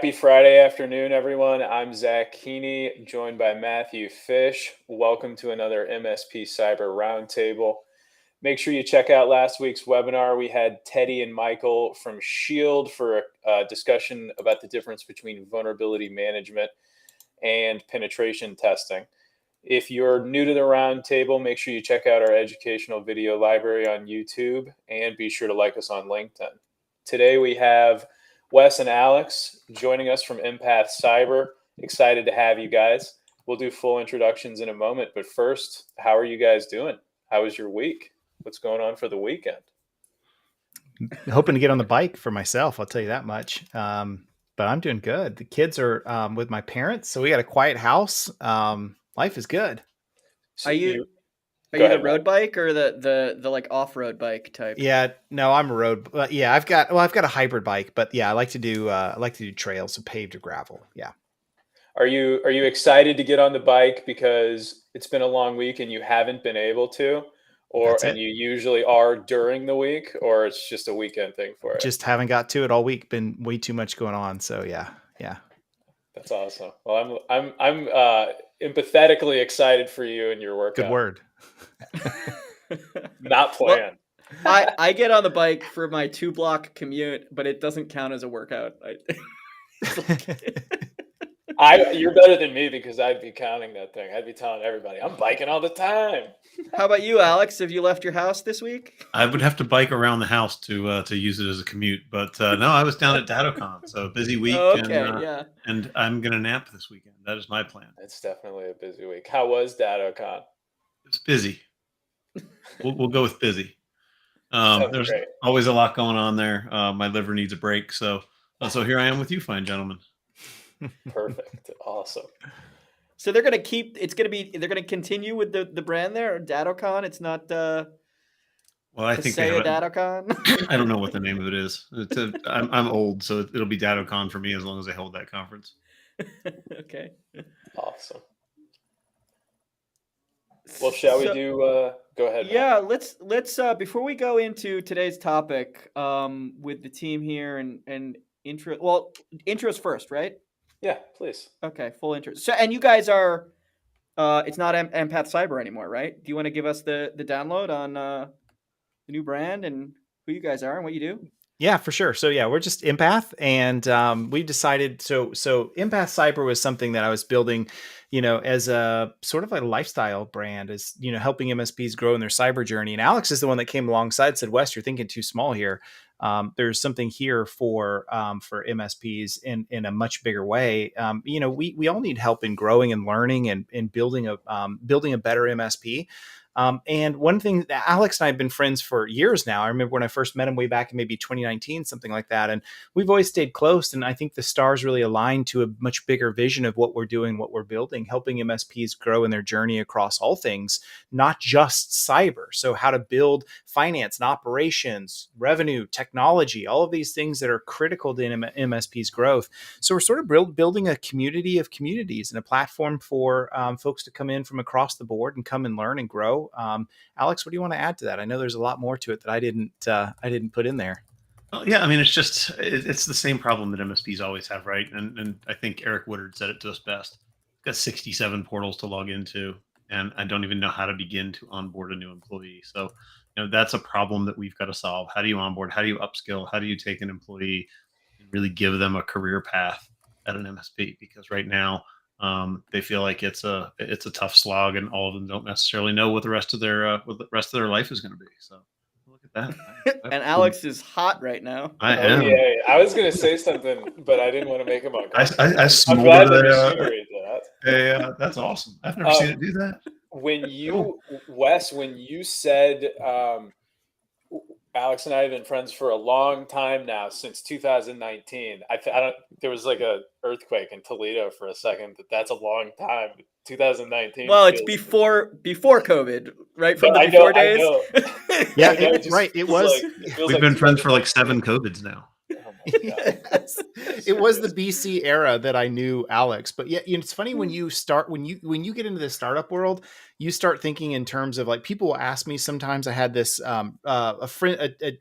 Happy Friday afternoon, everyone. I'm Zach Keeney, joined by Matthew Fish. Welcome to another MSP Cyber Roundtable. Make sure you check out last week's webinar. We had Teddy and Michael from Shield for a discussion about the difference between vulnerability management and penetration testing. If you're new to the roundtable, make sure you check out our educational video library on YouTube and be sure to like us on LinkedIn. Today we have Wes and Alex joining us from Empath Cyber. Excited to have you guys. We'll do full introductions in a moment, but first, how are you guys doing? How was your week? What's going on for the weekend? Hoping to get on the bike for myself, I'll tell you that much. But I'm doing good. The kids are with my parents, so we got a quiet house. Life is good. So are you the road bike or the like off-road bike type? Yeah, no, I'm a road. Yeah, I've got a hybrid bike, but yeah, I like to do trails, so paved or gravel. Yeah. Are you excited to get on the bike because it's been a long week and you haven't been able to, and you usually are during the week, or it's just a weekend thing for it? Just haven't got to it all week. Been way too much going on. So yeah. That's awesome. Well, I'm empathetically excited for you and your workout. Good word. Not planned. Well, I get on the bike for my 2-block commute, but it doesn't count as a workout. You're better than me because I'd be counting that thing. I'd be telling everybody I'm biking all the time. How about you, Alex? Have you left your house this week? I would have to bike around the house to use it as a commute, but no, I was down at DattoCon, so busy week. And I'm gonna nap this weekend. That is my plan. It's definitely a busy week. How was DattoCon? It's busy. We'll go with busy. There's always a lot going on there. My liver needs a break, so here I am with you, fine gentlemen. Perfect. Awesome. So they're going to continue with the brand there, DattoCon. It's not well, I think DattoCon. I don't know what the name of it is. I'm old, so it'll be DattoCon for me as long as they hold that conference. Okay. Awesome. Well, shall we do go ahead. Yeah, let's before we go into today's topic with the team here and intro. Well, intros first, right? Yeah, please. Okay, full intro. So, and you guys are, it's not Empath Cyber anymore, right? Do you want to give us the download on the new brand and who you guys are and what you do? Yeah, for sure. So yeah, we're just Empath, and we decided. So Empath Cyber was something that I was building, as a sort of a lifestyle brand, as helping MSPs grow in their cyber journey. And Alex is the one that came alongside, and said, "Wes, you're thinking too small here. There's something here for MSPs in a much bigger way. We all need help in growing and learning and building a better MSP." And one thing, Alex and I have been friends for years now. I remember when I first met him way back in maybe 2019, something like that. And we've always stayed close. And I think the stars really aligned to a much bigger vision of what we're doing, what we're building, helping MSPs grow in their journey across all things, not just cyber. So how to build finance and operations, revenue, technology, all of these things that are critical to MSP's growth. So we're sort of building a community of communities and a platform for folks to come in from across the board and come and learn and grow. Alex, what do you want to add to that? I know there's a lot more to it that I didn't put in there. Well, yeah, I mean, it's the same problem that MSPs always have, right? And I think Eric Woodard said it to us best. Got 67 portals to log into, and I don't even know how to begin to onboard a new employee. So, that's a problem that we've got to solve. How do you onboard? How do you upskill? How do you take an employee and really give them a career path at an MSP? Because right now, they feel like it's a tough slog, and all of them don't necessarily know what the rest of their life is going to be. So look at that. And Alex is hot right now. I am. Yeah, I was going to say something, but I didn't want to make him uncomfortable. I I'm glad that you read that. Yeah, that's awesome. I've never seen it do that. Wes, when you said Alex and I have been friends for a long time now, since 2019. There was like a earthquake in Toledo for a second. That's a long time. 2019. Well, it's before COVID, right? From the before days. Yeah, right. It was. We've been friends for like 7 COVIDs now. Oh Yes. It was the BC era that I knew Alex. But yeah, it's funny when you get into the startup world, you start thinking in terms of like, people will ask me sometimes. I had this a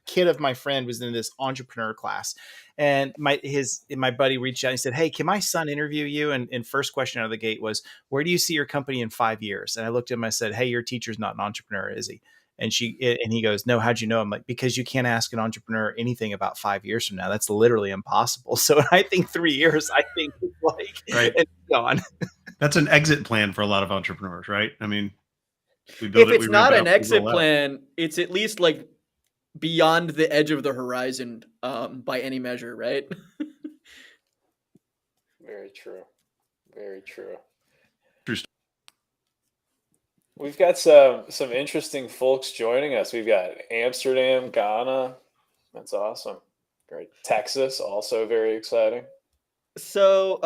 kid of my friend was in this entrepreneur class, and my buddy reached out and said, "Hey, can my son interview you?" And first question out of the gate was, "Where do you see your company in 5 years?" And I looked at him, I said, "Hey, your teacher's not an entrepreneur, is he?" And he goes, "No, how'd you know?" I'm like, "Because you can't ask an entrepreneur anything about 5 years from now. That's literally impossible." So I think 3 years, I think it's like, Right. it's gone. That's an exit plan for a lot of entrepreneurs, right? I mean, we If build it, it's we not rip it an up, we exit roll out. plan, it's at least like beyond the edge of the horizon by any measure, right? Very true. Very true. True story. We've got some interesting folks joining us. We've got Amsterdam, Ghana. That's awesome. Great. Texas, also very exciting. So,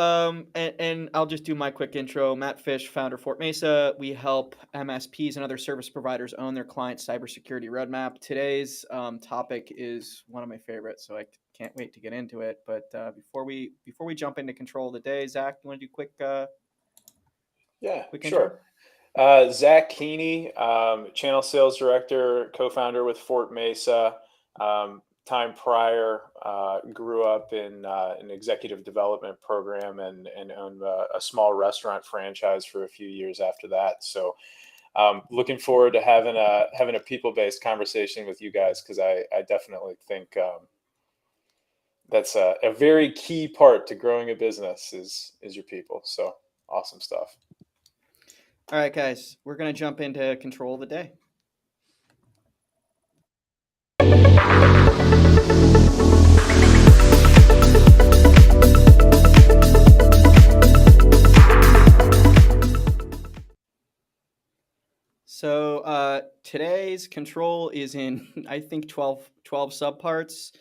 and I'll just do my quick intro. Matt Fish, founder Fort Mesa. We help MSPs and other service providers own their client cybersecurity roadmap. Today's topic is one of my favorites, so I can't wait to get into it. But before we jump into control of the day, Zach, you want to do quick? Yeah, quick sure. intro? Zach Keeney, channel sales director, co-founder with Fort Mesa. Time prior, grew up in an executive development program and owned a small restaurant franchise for a few years after that. So, looking forward to having a people-based conversation with you guys, because I definitely think that's a very key part to growing a business is your people. So awesome stuff. All right, guys, we're gonna jump into control of the day. So today's control is in, I think, 12 subparts.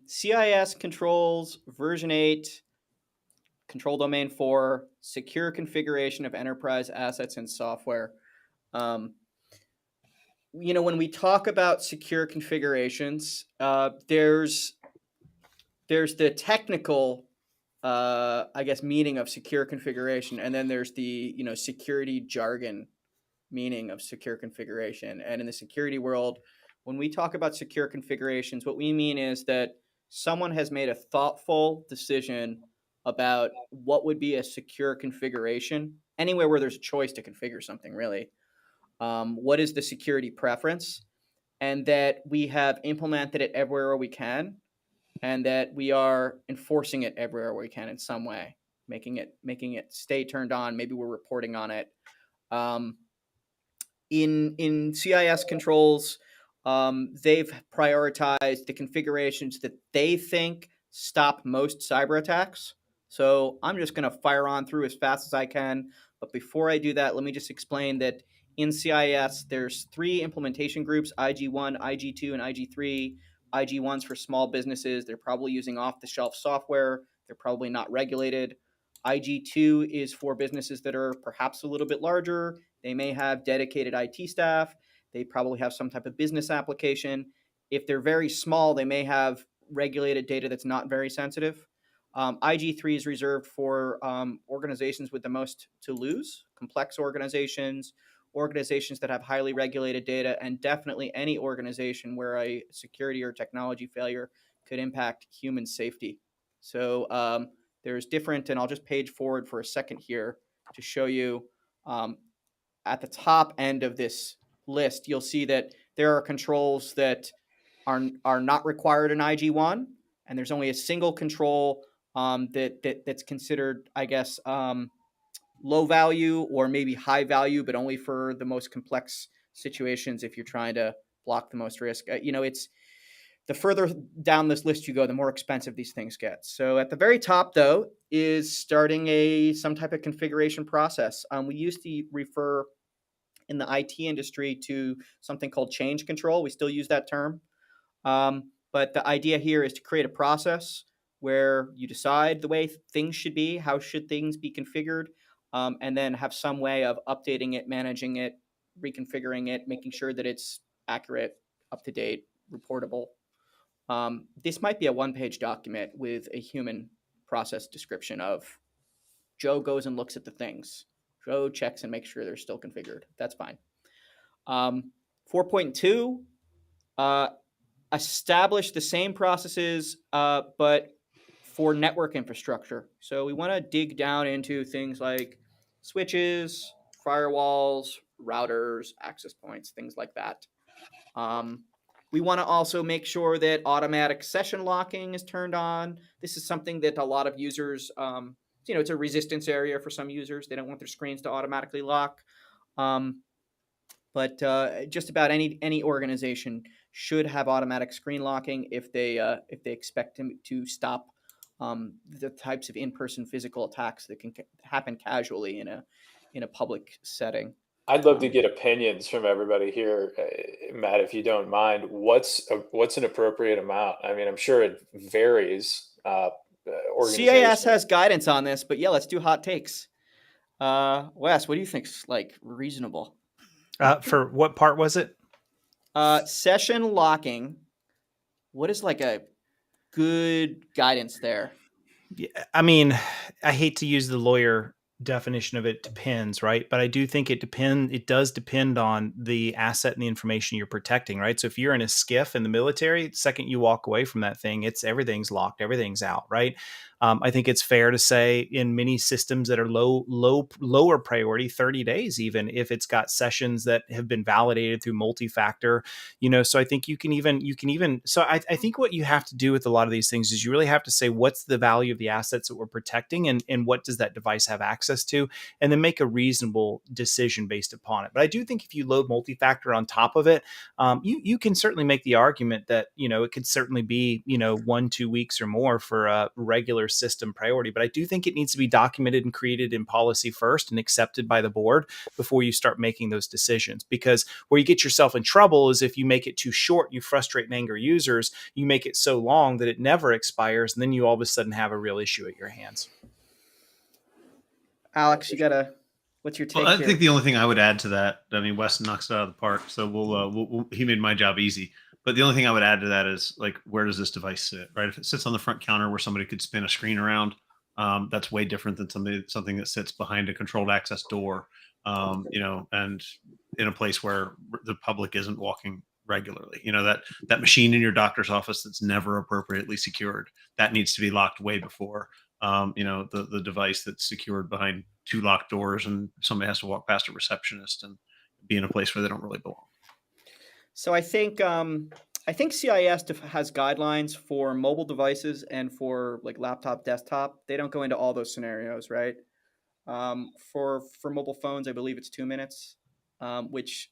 CIS controls, version 8, control domain 4, secure configuration of enterprise assets and software. When we talk about secure configurations, there's the technical, I guess, meaning of secure configuration, and then there's the security jargon meaning of secure configuration. And in the security world, when we talk about secure configurations, what we mean is that someone has made a thoughtful decision about what would be a secure configuration anywhere where there's a choice to configure something, really. What is the security preference? And that we have implemented it everywhere we can, and that we are enforcing it everywhere we can in some way, making it stay turned on. Maybe we're reporting on it. In CIS controls, they've prioritized the configurations that they think stop most cyber attacks. So I'm just going to fire on through as fast as I can. But before I do that, let me just explain that in CIS, there's 3 implementation groups: IG1, IG2, and IG3. IG1's for small businesses. They're probably using off-the-shelf software. They're probably not regulated. IG2 is for businesses that are perhaps a little bit larger. They may have dedicated IT staff. They probably have some type of business application. If they're very small, they may have regulated data that's not very sensitive. IG3 is reserved for organizations with the most to lose, complex organizations, organizations that have highly regulated data, and definitely any organization where a security or technology failure could impact human safety. So there's different, and I'll just page forward for a second here to show you. At the top end of this list, you'll see that there are controls that are not required in IG1, and there's only a single control that's considered, I guess, low value or maybe high value, but only for the most complex situations. If you're trying to block the most risk, it's the further down this list you go, the more expensive these things get. So at the very top, though, is starting some type of configuration process. We used to refer in the IT industry to something called change control. We still use that term. But the idea here is to create a process where you decide the way things should be, how should things be configured, and then have some way of updating it, managing it, reconfiguring it, making sure that it's accurate, up to date, reportable. This might be a one-page document with a human process description of Joe goes and looks at the things. Joe checks and makes sure they're still configured. That's fine. 4.2, establish the same processes, but for network infrastructure. So we want to dig down into things like switches, firewalls, routers, access points, things like that. We want to also make sure that automatic session locking is turned on. This is something that a lot of users, it's a resistance area for some users. They don't want their screens to automatically lock. But just about any organization should have automatic screen locking if they expect to stop the types of in-person physical attacks that can happen casually in a public setting. I'd love to get opinions from everybody here, Matt, if you don't mind. What's an appropriate amount? I mean, I'm sure it varies. CIS has guidance on this, but yeah, let's do hot takes. Wes, what do you think's like reasonable? For what part was it? Session locking. What is like a good guidance there? Yeah, I mean, I hate to use the lawyer definition of it depends, right? But I do think it does depend on the asset and the information you're protecting, right? So if you're in a skiff in the military, the second you walk away from that thing, everything's locked, everything's out, right? I think it's fair to say in many systems that are lower priority, 30 days, even if it's got sessions that have been validated through multi-factor, so I think you can even, so I think what you have to do with a lot of these things is you really have to say, what's the value of the assets that we're protecting and what does that device have access to, and then make a reasonable decision based upon it. But I do think if you load multi-factor on top of it, you can certainly make the argument that, it could certainly be, 1-2 weeks or more for a regular system priority. But I do think it needs to be documented and created in policy first and accepted by the board before you start making those decisions. Because where you get yourself in trouble is if you make it too short, you frustrate and anger users, you make it so long that it never expires, and then you all of a sudden have a real issue at your hands. Alex, what's your take? Well, I think the only thing I would add to that, I mean, Wes knocks it out of the park, so he made my job easy. But the only thing I would add to that is, like, where does this device sit, right? If it sits on the front counter where somebody could spin a screen around, that's way different than something that sits behind a controlled access door, and in a place where the public isn't walking regularly. That machine in your doctor's office that's never appropriately secured, that needs to be locked way before the device that's secured behind 2 locked doors and somebody has to walk past a receptionist and be in a place where they don't really belong. So I think CIS has guidelines for mobile devices and for like laptop, desktop. They don't go into all those scenarios, right? For mobile phones, I believe it's 2 minutes, which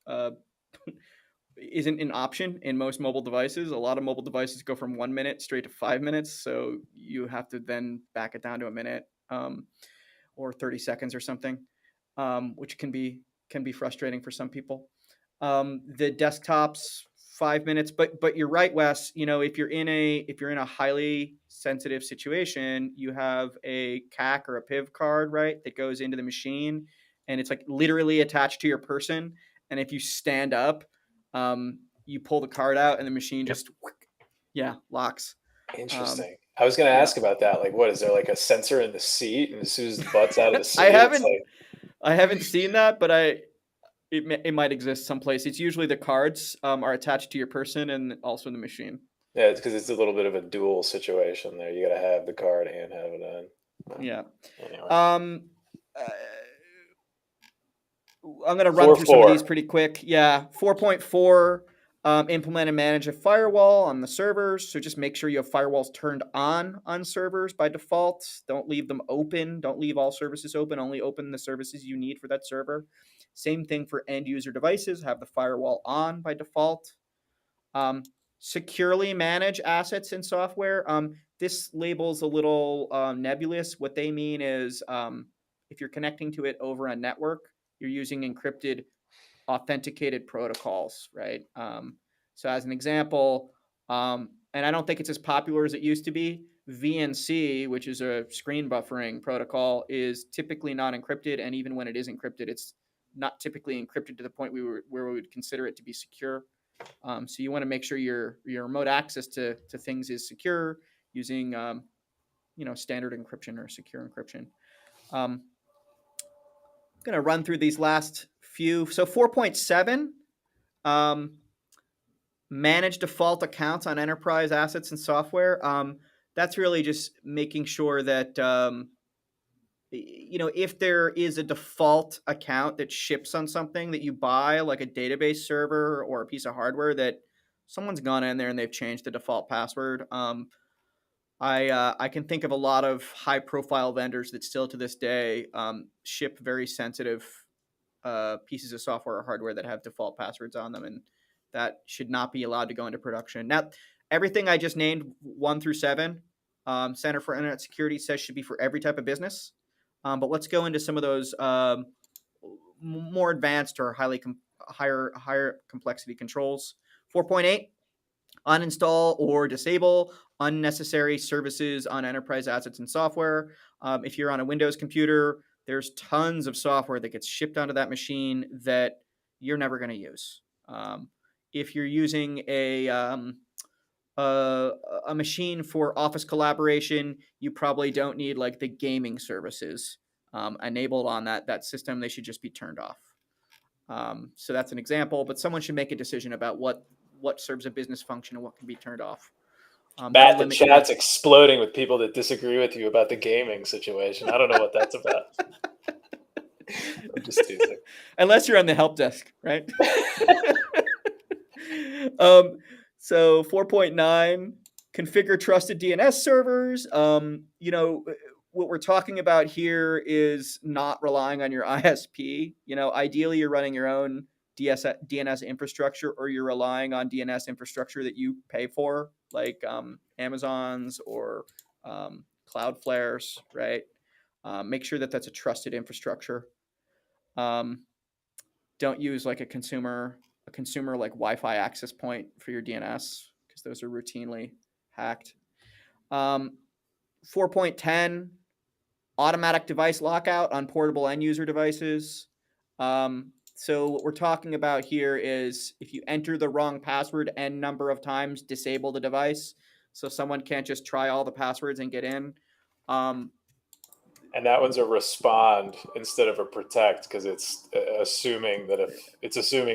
isn't an option in most mobile devices. A lot of mobile devices go from 1 minute straight to 5 minutes, so you have to then back it down to a minute or 30 seconds or something, which can be frustrating for some people. The desktops 5 minutes, but you're right, Wes. If you're in a highly sensitive situation, you have a CAC or a PIV card, right, that goes into the machine, and it's like literally attached to your person. And if you stand up, you pull the card out, and the machine just locks. Interesting. I was going to ask about that. Like, what is there, like a sensor in the seat, and as soon as the butt's out of the seat, I haven't seen that, but it might exist someplace. It's usually the cards are attached to your person and also the machine. Yeah, it's because it's a little bit of a dual situation there. You got to have the card and have it on. Yeah. Anyway. I'm going to run through some of these pretty quick. Yeah. 4.4, implement and manage a firewall on the servers. So just make sure you have firewalls turned on servers by default. Don't leave them open. Don't leave all services open. Only open the services you need for that server. Same thing for end user devices. Have the firewall on by default. Securely manage assets and software. This label's a little nebulous. What they mean is if you're connecting to it over a network, you're using encrypted, authenticated protocols, right? So as an example, and I don't think it's as popular as it used to be, VNC, which is a screen buffering protocol, is typically not encrypted. And even when it is encrypted, it's not typically encrypted to the point where we would consider it to be secure. So you want to make sure your remote access to things is secure using standard encryption or secure encryption. I'm going to run through these last few. So 4.7, manage default accounts on enterprise assets and software. That's really just making sure that if there is a default account that ships on something that you buy, like a database server or a piece of hardware, that someone's gone in there and they've changed the default password. I can think of a lot of high-profile vendors that still to this day ship very sensitive pieces of software or hardware that have default passwords on them, and that should not be allowed to go into production. Now, everything I just named, 1 through 7, Center for Internet Security says should be for every type of business. But let's go into some of those more advanced or higher complexity controls. 4.8, uninstall or disable unnecessary services on enterprise assets and software. If you're on a Windows computer, there's tons of software that gets shipped onto that machine that you're never going to use. If you're using a machine for office collaboration, you probably don't need like the gaming services enabled on that system. They should just be turned off. So that's an example, but someone should make a decision about what serves a business function and what can be turned off. Matt, the chat's exploding with people that disagree with you about the gaming situation. I don't know what that's about. I'm just teasing. Unless you're on the help desk, right? So 4.9, configure trusted DNS servers. What we're talking about here is not relying on your ISP. Ideally you're running your own DNS infrastructure, or you're relying on DNS infrastructure that you pay for, like Amazon's or Cloudflare's, right? Make sure that that's a trusted infrastructure. Don't use like a consumer like Wi-Fi access point for your DNS, because those are routinely hacked. 4.10, automatic device lockout on portable end user devices. So what we're talking about here is if you enter the wrong password n number of times, disable the device so someone can't just try all the passwords and get in. And that one's a respond instead of a protect, because it's assuming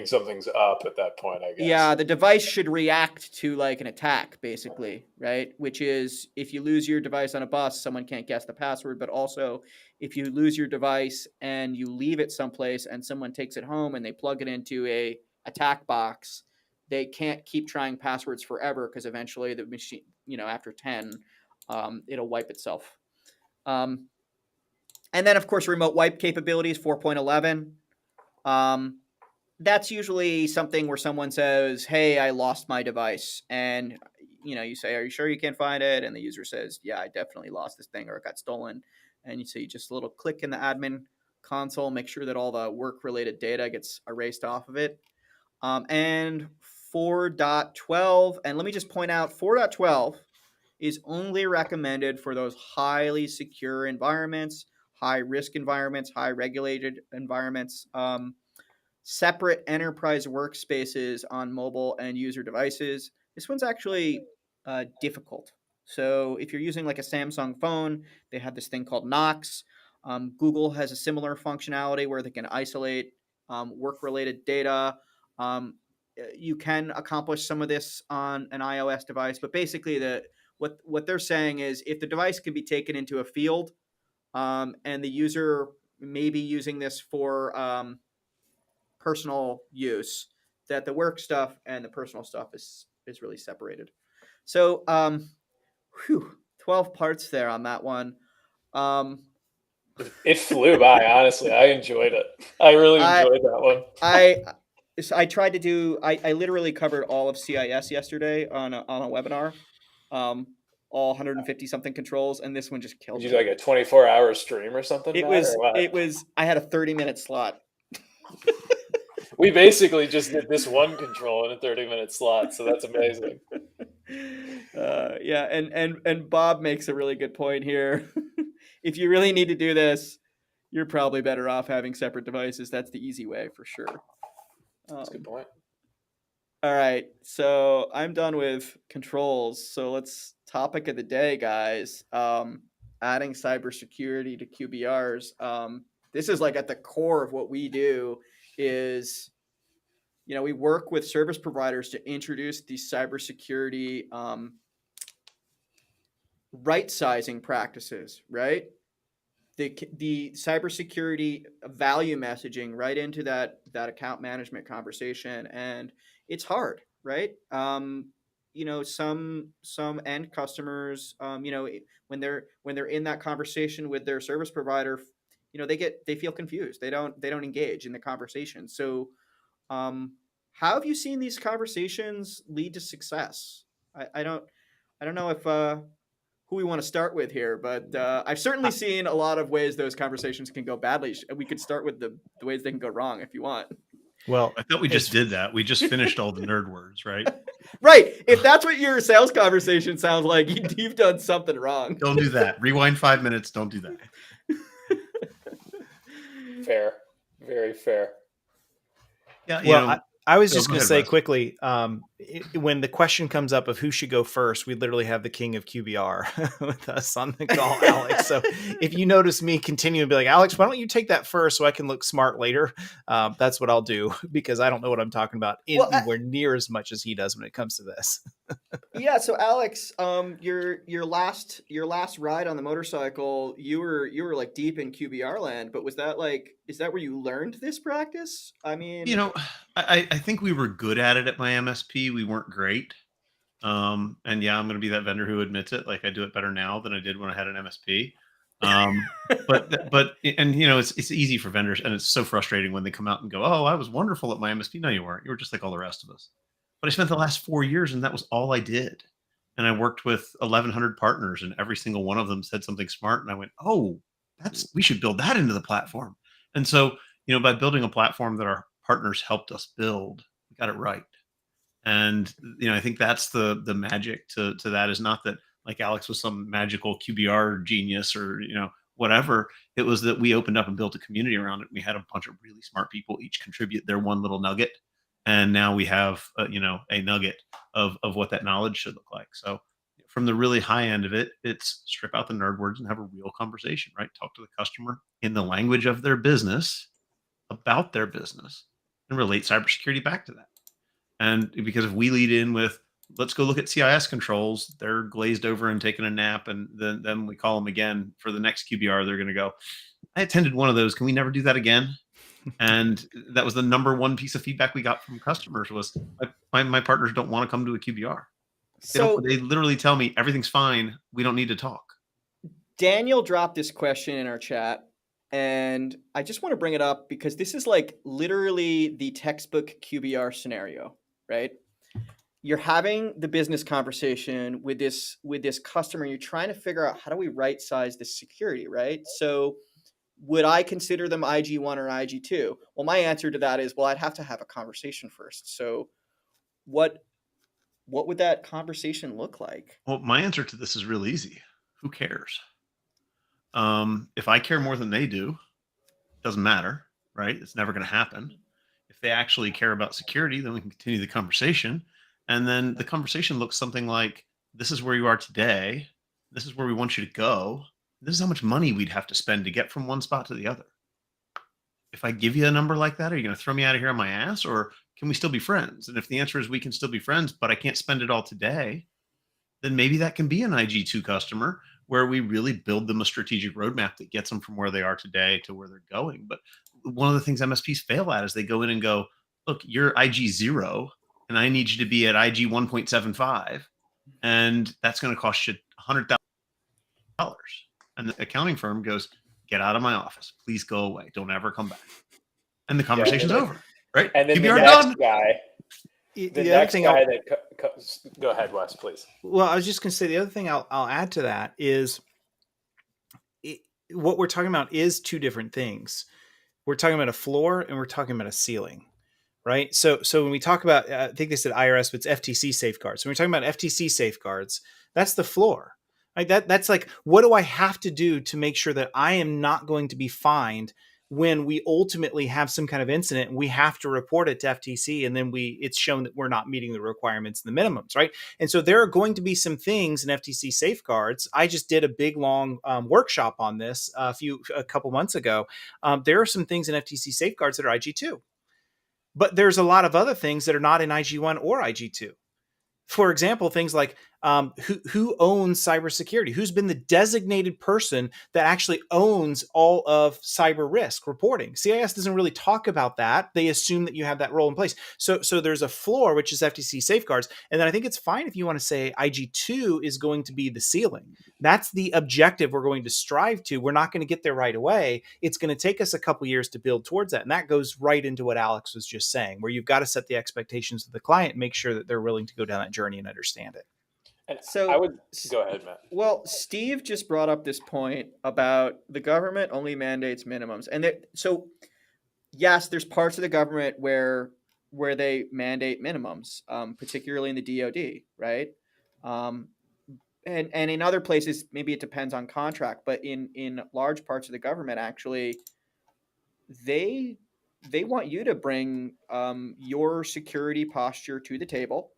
something's up at that point, I guess. Yeah, the device should react to like an attack, basically, right? Which is if you lose your device on a bus, someone can't guess the password. But also, if you lose your device and you leave it someplace and someone takes it home and they plug it into a attack box, they can't keep trying passwords forever, because eventually the machine, after 10, it'll wipe itself. And then, of course, remote wipe capabilities, 4.11. That's usually something where someone says, hey, I lost my device. And, you say, are you sure you can't find it? And the user says, yeah, I definitely lost this thing, or it got stolen. And you say just a little click in the admin console, make sure that all the work-related data gets erased off of it. And 4.12, and let me just point out, 4.12 is only recommended for those highly secure environments, high-risk environments, high-regulated environments. Separate enterprise workspaces on mobile and user devices. This one's actually difficult. So if you're using like a Samsung phone, they have this thing called Knox. Google has a similar functionality where they can isolate work-related data. You can accomplish some of this on an iOS device, but basically what they're saying is if the device can be taken into a field and the user may be using this for personal use, that the work stuff and the personal stuff is really separated. So 12 parts there on that one. It flew by, honestly. I enjoyed it. I really enjoyed that one. I tried to do, I literally covered all of CIS yesterday on a webinar, all 150 something controls, and this one just killed me. Did you do like a 24-hour stream or something? It was, I had a 30-minute slot. We basically just did this one control in a 30-minute slot, so that's amazing. Yeah, and Bob makes a really good point here. If you really need to do this, you're probably better off having separate devices. That's the easy way for sure. That's a good point. All right, so I'm done with controls. So let's topic of the day, guys. Adding cybersecurity to QBRs. This is like at the core of what we do. Is we work with service providers to introduce these cybersecurity right sizing practices, right? The cybersecurity value messaging right into that account management conversation, and it's hard, right? Some end customers, when they're in that conversation with their service provider, they feel confused. They don't engage in the conversation. So, how have you seen these conversations lead to success? I don't know if who we want to start with here, but I've certainly seen a lot of ways those conversations can go badly. We could start with the ways they can go wrong if you want. Well, I thought we just did that. We just finished all the nerd words, right? Right. If that's what your sales conversation sounds like, you've done something wrong. Don't do that. Rewind 5 minutes. Don't do that. Fair, very fair. Yeah. well, I was go just going to ahead, say Wes. quickly, when the question comes up of who should go first, we literally have the king of QBR with us on the call, Alex. So if you notice me continue to be like, Alex, why don't you take that first so I can look smart later? That's what I'll do, because I don't know what I'm talking about anywhere near as much as he does when it comes to this. Yeah, so Alex, your last ride on the motorcycle, you were like deep in QBR land, but is that where you learned this practice? I mean, I think we were good at it at my MSP. We weren't great. And yeah, I'm going to be that vendor who admits it. Like I do it better now than I did when I had an MSP. It's easy for vendors, and it's so frustrating when they come out and go, "Oh, I was wonderful at my MSP." No, you weren't. You were just like all the rest of us. But I spent the last 4 years, and that was all I did. And I worked with 1,100 partners, and every single one of them said something smart. And I went, "Oh, we should build that into the platform." And so, by building a platform that our partners helped us build, we got it right. And I think that's the magic to that, is not that like Alex was some magical QBR genius or whatever. It was that we opened up and built a community around it. We had a bunch of really smart people each contribute their one little nugget, and now we have a nugget of what that knowledge should look like. So from the really high end of it, it's strip out the nerd words and have a real conversation, right? Talk to the customer in the language of their business, about their business, and relate cybersecurity back to that. And because if we lead in with, let's go look at CIS controls, they're glazed over and taking a nap. And then we call them again for the next QBR. They're going to go, I attended one of those. Can we never do that again? And that was the number one piece of feedback we got from customers was my partners don't want to come to a QBR. They literally tell me everything's fine. We don't need to talk. Daniel dropped this question in our chat, and I just want to bring it up because this is like literally the textbook QBR scenario, right? You're having the business conversation with this customer. You're trying to figure out, how do we right size this security, right? So would I consider them IG1 or IG2? Well, my answer to that is, well, I'd have to have a conversation first. So what would that conversation look like? Well, my answer to this is real easy. Who cares? If I care more than they do, it doesn't matter, right? It's never going to happen. If they actually care about security, then we can continue the conversation. And then the conversation looks something like, this is where you are today. This is where we want you to go. This is how much money we'd have to spend to get from one spot to the other. If I give you a number like that, are you going to throw me out of here on my ass, or can we still be friends? And if the answer is we can still be friends, but I can't spend it all today, then maybe that can be an IG2 customer where we really build them a strategic roadmap that gets them from where they are today to where they're going. But one of the things MSPs fail at is they go in and go, look, you're IG0 and I need you to be at IG 1.75. And that's going to cost you $100,000. And the accounting firm goes, get out of my office. Please go away. Don't ever come back. And the conversation's over, right? And then QBR the next done. guy, go ahead, Wes, please. Well, I was just going to say, the other thing I'll add to that is what we're talking about is two different things. We're talking about a floor and we're talking about a ceiling, right? So when we talk about, I think they said IRS, but it's FTC safeguards. So when we're talking about FTC safeguards, that's the floor. Right? That's like, what do I have to do to make sure that I am not going to be fined when we ultimately have some kind of incident, we have to report it to FTC, and then it's shown that we're not meeting the requirements and the minimums, right? And so there are going to be some things in FTC safeguards. I just did a big long workshop on this a couple months ago. There are some things in FTC safeguards that are IG2, but there's a lot of other things that are not in IG1 or IG2. For example, things like who owns cybersecurity? Who's been the designated person that actually owns all of cyber risk reporting? CIS doesn't really talk about that. They assume that you have that role in place. So there's a floor, which is FTC safeguards. And then I think it's fine if you want to say IG2 is going to be the ceiling. That's the objective we're going to strive to. We're not going to get there right away. It's going to take us a couple years to build towards that. And that goes right into what Alex was just saying, where you've got to set the expectations of the client and make sure that they're willing to go down that journey and understand it. And So I would go ahead, Matt. Well, Steve just brought up this point about the government only mandates minimums, and so yes, there's parts of the government where they mandate minimums, particularly in the DoD, right? And in other places, maybe it depends on contract, but in large parts of the government, actually, they want you to bring your security posture to the table.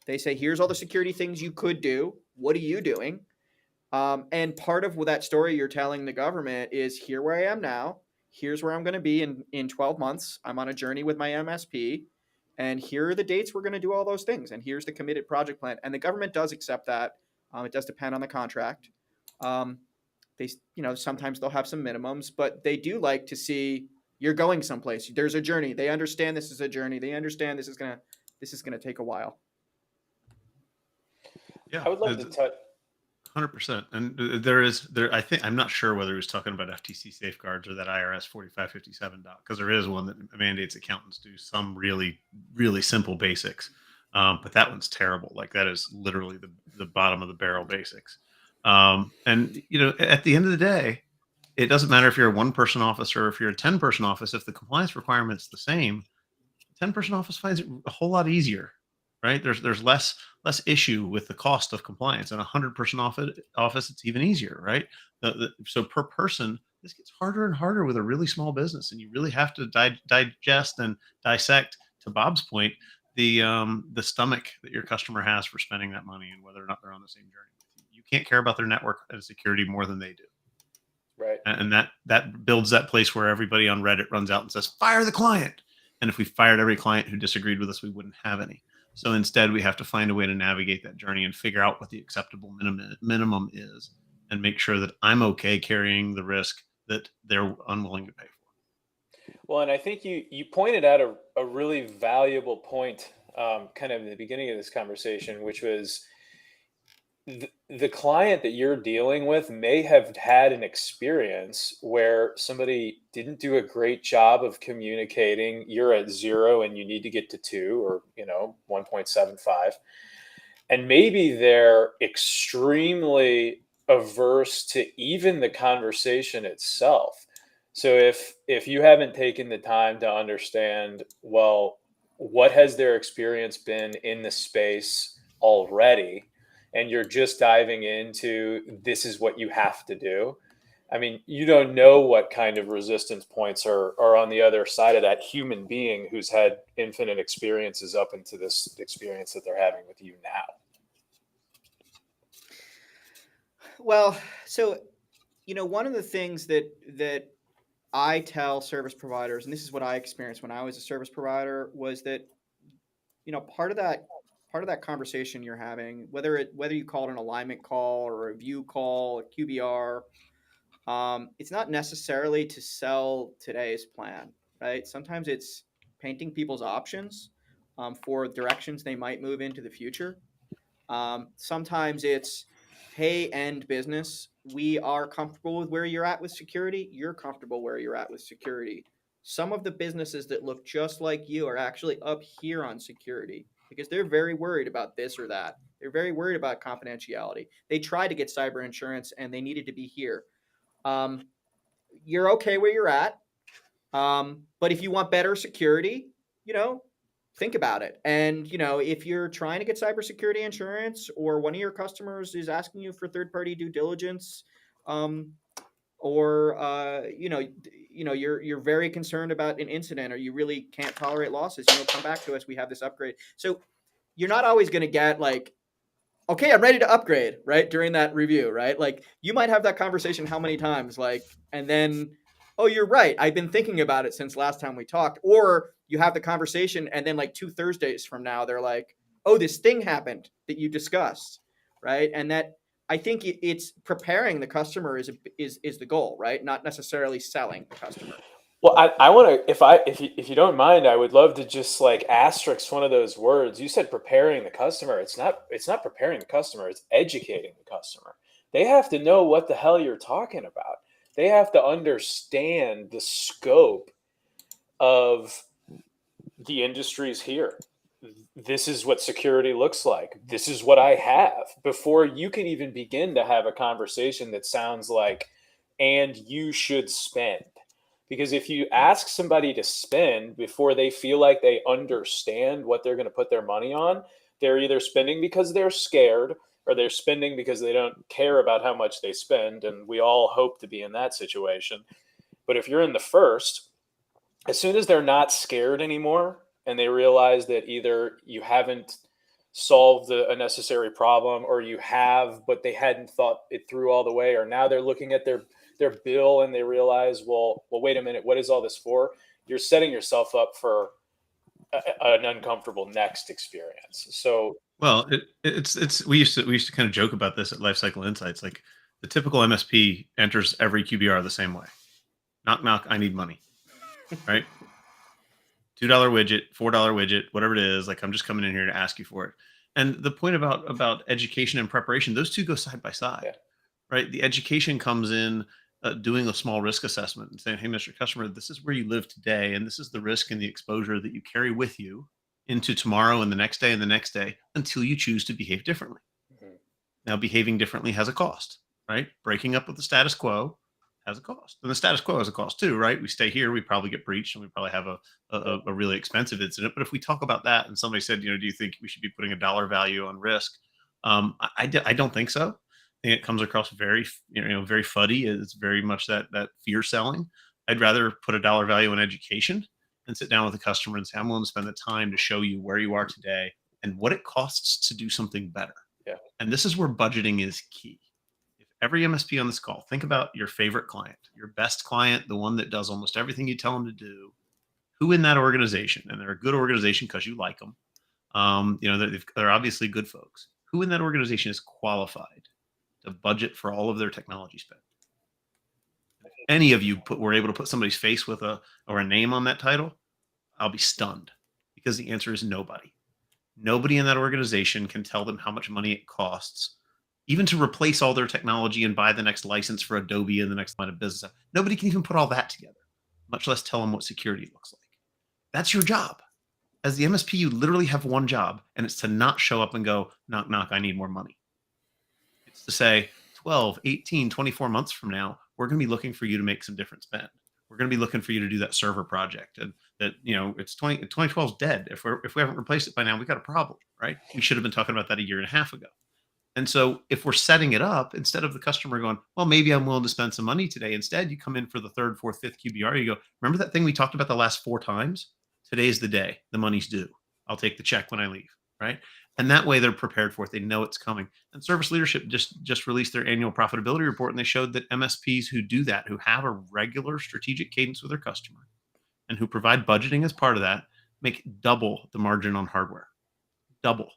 They say, here's all the security things you could do. What are you doing? And part of that story you're telling the government is, here where I am now. Here's where I'm going to be in 12 months. I'm on a journey with my MSP. And here are the dates we're going to do all those things. And here's the committed project plan. And the government does accept that. It does depend on the contract. Sometimes they'll have some minimums, but they do like to see you're going someplace. There's a journey. They understand this is a journey. They understand this is gonna take a while. Yeah, I would love to touch. 100%. And I think, I'm not sure whether he was talking about FTC safeguards or that IRS 4557 doc, because there is one that mandates accountants do some really, really simple basics. But that one's terrible. Like, that is literally the bottom of the barrel basics. And, at the end of the day, it doesn't matter if you're a 1-person office or if you're a 10-person office. If the compliance requirement's the same, 10-person office finds it a whole lot easier, right? There's less issue with the cost of compliance. And a 100-person office, it's even easier, right? So per person, this gets harder and harder with a really small business, and you really have to digest and dissect, to Bob's point, the stomach that your customer has for spending that money and whether or not they're on the same journey with you. You can't care about their network and security more than they do. Right. And that builds that place where everybody on Reddit runs out and says, fire the client. And if we fired every client who disagreed with us, we wouldn't have any. So instead, we have to find a way to navigate that journey and figure out what the acceptable minimum is, and make sure that I'm okay carrying the risk that they're unwilling to pay for. Well, and I think you pointed out a really valuable point kind of in the beginning of this conversation, which was the client that you're dealing with may have had an experience where somebody didn't do a great job of communicating. You're at 0 and you need to get to 2 or 1.75, and maybe they're extremely averse to even the conversation itself. So if you haven't taken the time to understand, well, what has their experience been in the space already, and you're just diving into, this is what you have to do. I mean, you don't know what kind of resistance points are on the other side of that human being who's had infinite experiences up into this experience that they're having with you now. Well, so, one of the things that I tell service providers, and this is what I experienced when I was a service provider, was that, part of that conversation you're having, whether you call it an alignment call or a review call, a QBR, it's not necessarily to sell today's plan, right? Sometimes it's painting people's options for directions they might move into the future. Sometimes it's, hey, end business, we are comfortable with where you're at with security. You're comfortable where you're at with security. Some of the businesses that look just like you are actually up here on security because they're very worried about this or that. They're very worried about confidentiality. They tried to get cyber insurance and they needed to be here. You're okay where you're at. But if you want better security, think about it. And, if you're trying to get cybersecurity insurance or one of your customers is asking you for third-party due diligence, or you're very concerned about an incident, or you really can't tolerate losses, come back to us. We have this upgrade. So you're not always going to get like, okay, I'm ready to upgrade, right? During that review, right? Like you might have that conversation how many times, like, and then, oh, you're right, I've been thinking about it since last time we talked. Or you have the conversation and then like 2 Thursdays from now, they're like, oh, this thing happened that you discussed, right? And that, I think it's preparing the customer is the goal, right? Not necessarily selling the customer. Well, I want to, if you don't mind, I would love to just like asterisk one of those words. You said preparing the customer. It's not preparing the customer. It's educating the customer. They have to know what the hell you're talking about. They have to understand the scope of the industries here. This is what security looks like. This is what I have, before you can even begin to have a conversation that sounds like, and you should spend. Because if you ask somebody to spend before they feel like they understand what they're going to put their money on, they're either spending because they're scared, or they're spending because they don't care about how much they spend. And we all hope to be in that situation. But if you're in the first, as soon as they're not scared anymore and they realize that either you haven't solved a necessary problem, or you have, but they hadn't thought it through all the way, or now they're looking at their bill and they realize, well, wait a minute, what is all this for? You're setting yourself up for an uncomfortable next experience. So, well, we used to kind of joke about this at Lifecycle Insights. Like the typical MSP enters every QBR the same way. Knock, knock, I need money. Right? $2 widget, $4 widget, whatever it is. Like, I'm just coming in here to ask you for it. And the point about education and preparation, those two go side by side. Yeah. Right? The education comes in doing a small risk assessment and saying, hey, Mr. Customer, this is where you live today, and this is the risk and the exposure that you carry with you into tomorrow and the next day and the next day until you choose to behave differently. Mm-hmm. Now, behaving differently has a cost, right? Breaking up with the status quo has a cost, and the status quo has a cost too, right? We stay here, we probably get breached, and we probably have a really expensive incident. But if we talk about that, and somebody said, do you think we should be putting a dollar value on risk? I don't think so. I think it comes across very, very fuddy. It's very much that fear selling. I'd rather put a dollar value on education and sit down with the customer and say, I'm willing to spend the time to show you where you are today and what it costs to do something better. Yeah. And this is where budgeting is key. If every MSP on this call, think about your favorite client, your best client, the one that does almost everything you tell them to do, who in that organization, and they're a good organization because you like them. They're obviously good folks. Who in that organization is qualified to budget for all of their technology spend? If any of you were able to put somebody's face with a name on that title, I'll be stunned, because the answer is nobody. Nobody in that organization can tell them how much money it costs, even to replace all their technology and buy the next license for Adobe and the next line of business. Nobody can even put all that together, much less tell them what security looks like. That's your job. As the MSP, you literally have one job, and it's to not show up and go, knock, knock, I need more money. It's to say 12, 18, 24 months from now, we're going to be looking for you to make some different spend. We're going to be looking for you to do that server project, and that, it's 2012 is dead. If we haven't replaced it by now, we got a problem, right? We should have been talking about that a year and a half ago. And so if we're setting it up, instead of the customer going, well, maybe I'm willing to spend some money today, instead you come in for the third, fourth, fifth QBR. You go, remember that thing we talked about the last 4 times? Today's the day. The money's due. I'll take the check when I leave, right? And that way they're prepared for it. They know it's coming. And Service Leadership just released their annual profitability report, and they showed that MSPs who do that, who have a regular strategic cadence with their customer, and who provide budgeting as part of that, make double the margin on hardware. Double.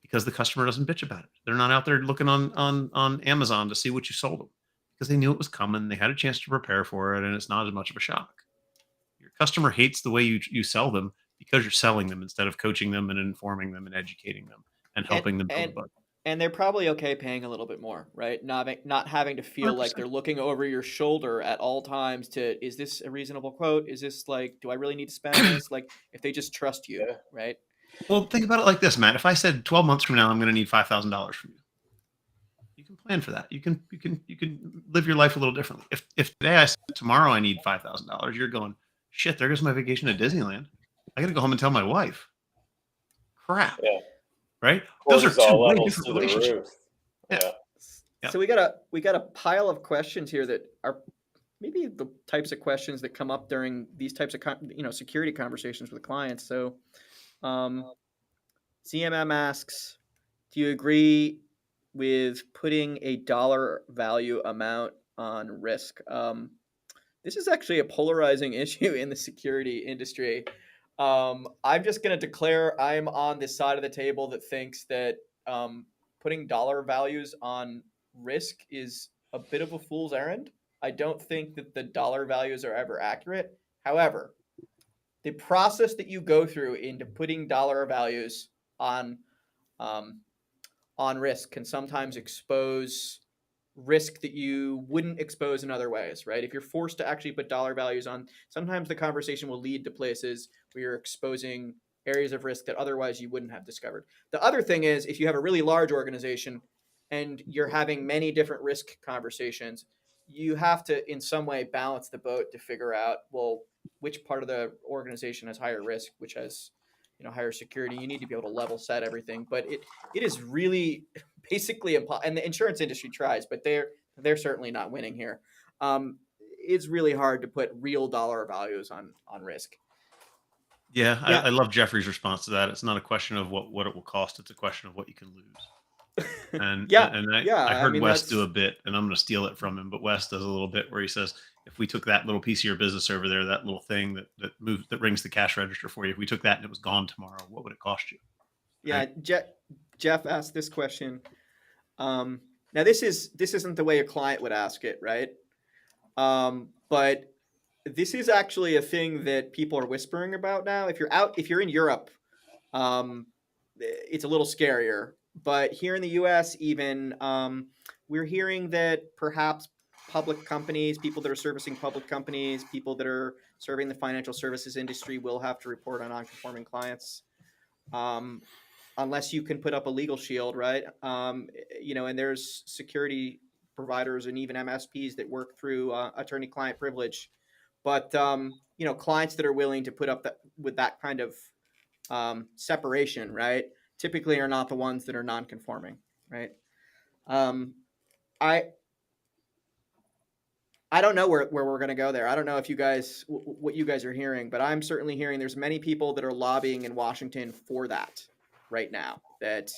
Because the customer doesn't bitch about it. They're not out there looking on Amazon to see what you sold them, because they knew it was coming. They had a chance to prepare for it, and it's not as much of a shock. Your customer hates the way you sell them, because you're selling them instead of coaching them and informing them and educating them and helping them build a budget. And they're probably okay paying a little bit more, right? Not having to feel 100%. like they're looking over your shoulder at all times to, is this a reasonable quote? Is this like, do I really need to spend this? Like, if they just trust you, right? Well, think about it like this, Matt. If I said 12 months from now, I'm going to need $5,000 from you, you can plan for that. You can live your life a little differently. If today I said tomorrow I need $5,000, you're going, shit, there goes my vacation to Disneyland. I got to go home and tell my wife. Crap. Yeah. Right? Those are two way levels different to the relationships. roof. Yeah. So we got a pile of questions here that are maybe the types of questions that come up during these types of security conversations with clients. So, CMM asks, do you agree with putting a dollar value amount on risk? This is actually a polarizing issue in the security industry. I'm just going to declare I'm on this side of the table that thinks that putting dollar values on risk is a bit of a fool's errand. I don't think that the dollar values are ever accurate. However, the process that you go through into putting dollar values on um, on risk can sometimes expose risk that you wouldn't expose in other ways, right? If you're forced to actually put dollar values on, sometimes the conversation will lead to places where you're exposing areas of risk that otherwise you wouldn't have discovered. The other thing is, if you have a really large organization and you're having many different risk conversations, you have to in some way balance the boat to figure out, well, which part of the organization has higher risk, which has higher security. You need to be able to level set everything, but it is really basically impossible. And the insurance industry tries, but they're certainly not winning here. It's really hard to put real dollar values on risk. Yeah, Yeah. I love Jeffrey's response to that. It's not a question of what it will cost; it's a question of what you can lose. And Yeah, I heard mean, Wes that's do a bit, and I'm going to steal it from him. But Wes does a little bit where he says, "If we took that little piece of your business over there, that little thing that rings the cash register for you, if we took that and it was gone tomorrow, what would it cost you?" yeah. Right? Jeff asked this question. Now this isn't the way a client would ask it, right? But this is actually a thing that people are whispering about now. If you're in Europe, it's a little scarier. But here in the U.S., even we're hearing that perhaps public companies, people that are servicing public companies, people that are serving the financial services industry will have to report on non-conforming clients. Unless you can put up a legal shield, right? And there's security providers and even MSPs that work through attorney-client privilege. But clients that are willing to put up with that kind of separation, right, typically are not the ones that are non-conforming, right? I don't know where we're going to go there. I don't know if what you guys are hearing, but I'm certainly hearing there's many people that are lobbying in Washington for that right now, that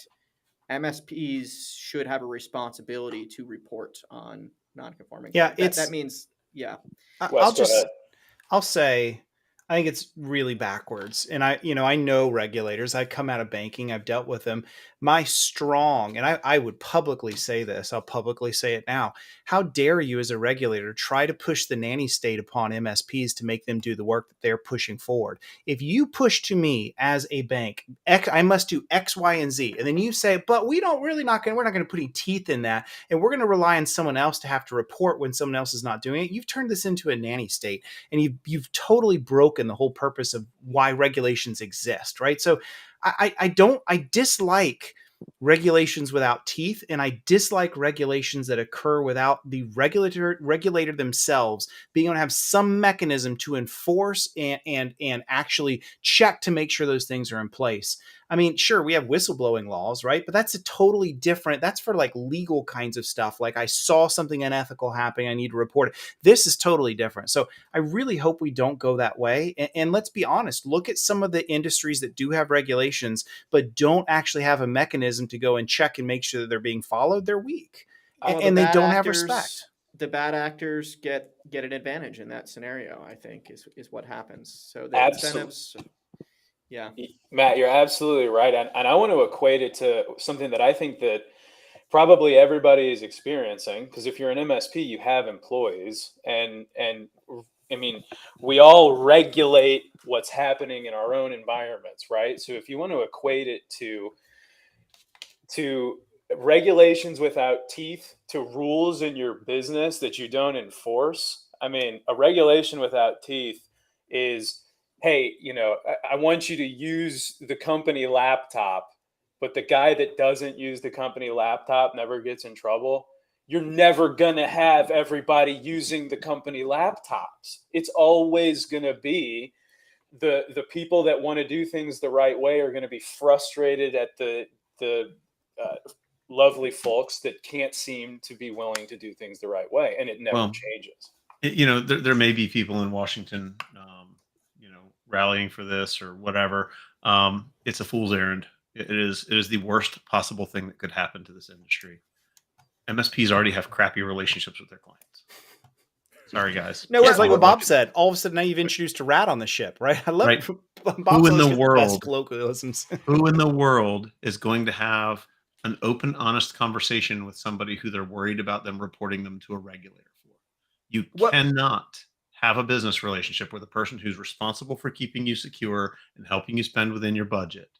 MSPs should have a responsibility to report on non-conforming. Yeah, that means, yeah. I'll say, I think it's really backwards. And I know regulators. I've come out of banking. I've dealt with them. My strong, and I would publicly say this, I'll publicly say it now. How dare you as a regulator try to push the nanny state upon MSPs to make them do the work that they're pushing forward? If you push to me as a bank, I must do X, Y, and Z. And then you say, but we're not going to put any teeth in that. And we're going to rely on someone else to have to report when someone else is not doing it. You've turned this into a nanny state, and you've totally broken the whole purpose of why regulations exist, right? So I dislike regulations without teeth, and I dislike regulations that occur without the regulator themselves being able to have some mechanism to enforce and actually check to make sure those things are in place. I mean, sure, we have whistleblowing laws, right? But that's a totally different, that's for like legal kinds of stuff. Like I saw something unethical happening, I need to report it. This is totally different. So I really hope we don't go that way. And let's be honest, look at some of the industries that do have regulations, but don't actually have a mechanism to go and check and make sure that they're being followed. They're weak. And they don't have respect. The bad actors get an advantage in that scenario, I think, is what happens. So the incentives. Yeah. Matt, you're absolutely right. And I want to equate it to something that I think that probably everybody is experiencing, because if you're an MSP, you have employees, and I mean, we all regulate what's happening in our own environments, right? So if you want to equate it to regulations without teeth, to rules in your business that you don't enforce, I mean, a regulation without teeth is, hey, I want you to use the company laptop, but the guy that doesn't use the company laptop never gets in trouble. You're never going to have everybody using the company laptops. It's always going to be the people that want to do things the right way are going to be frustrated at the lovely folks that can't seem to be willing to do things the right way, and it never changes. There may be people in Washington, rallying for this or whatever. It's a fool's errand. It is the worst possible thing that could happen to this industry. MSPs already have crappy relationships with their clients. Sorry, guys. No, Yeah, it's like what well, Bob said. All of a sudden, now you've introduced a rat on the ship, right? I love Right. Bob Who in the the best world? colloquialisms. Who in the world is going to have an open, honest conversation with somebody who they're worried about them reporting them to a regulator for? You What- cannot have a business relationship with a person who's responsible for keeping you secure and helping you spend within your budget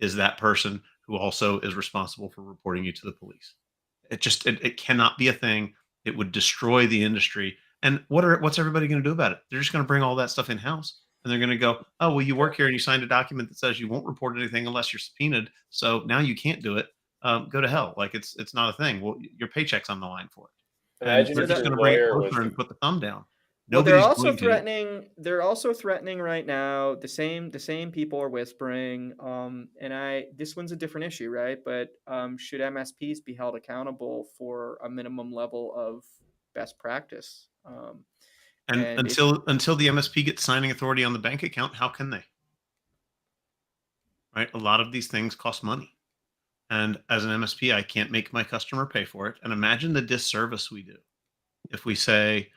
is that person who also is responsible for reporting you to the police. It cannot be a thing. It would destroy the industry. And what's everybody going to do about it? They're just going to bring all that stuff in house, and they're going to go, oh, well, you work here and you signed a document that says you won't report anything unless you're subpoenaed. So now you can't do it. Go to hell. Like it's not a thing. Well, your paycheck's on the line for it. And Imagine they're if just your going to bring it lawyer closer was and put the thumb down. Well, they're Nobody's also going to. threatening. They're also threatening right now. The same people are whispering. This one's a different issue, right? But should MSPs be held accountable for a minimum level of best practice? And and until the MSP gets signing authority on the bank account, how can they? Right? A lot of these things cost money. And as an MSP, I can't make my customer pay for it. And imagine the disservice we do if we say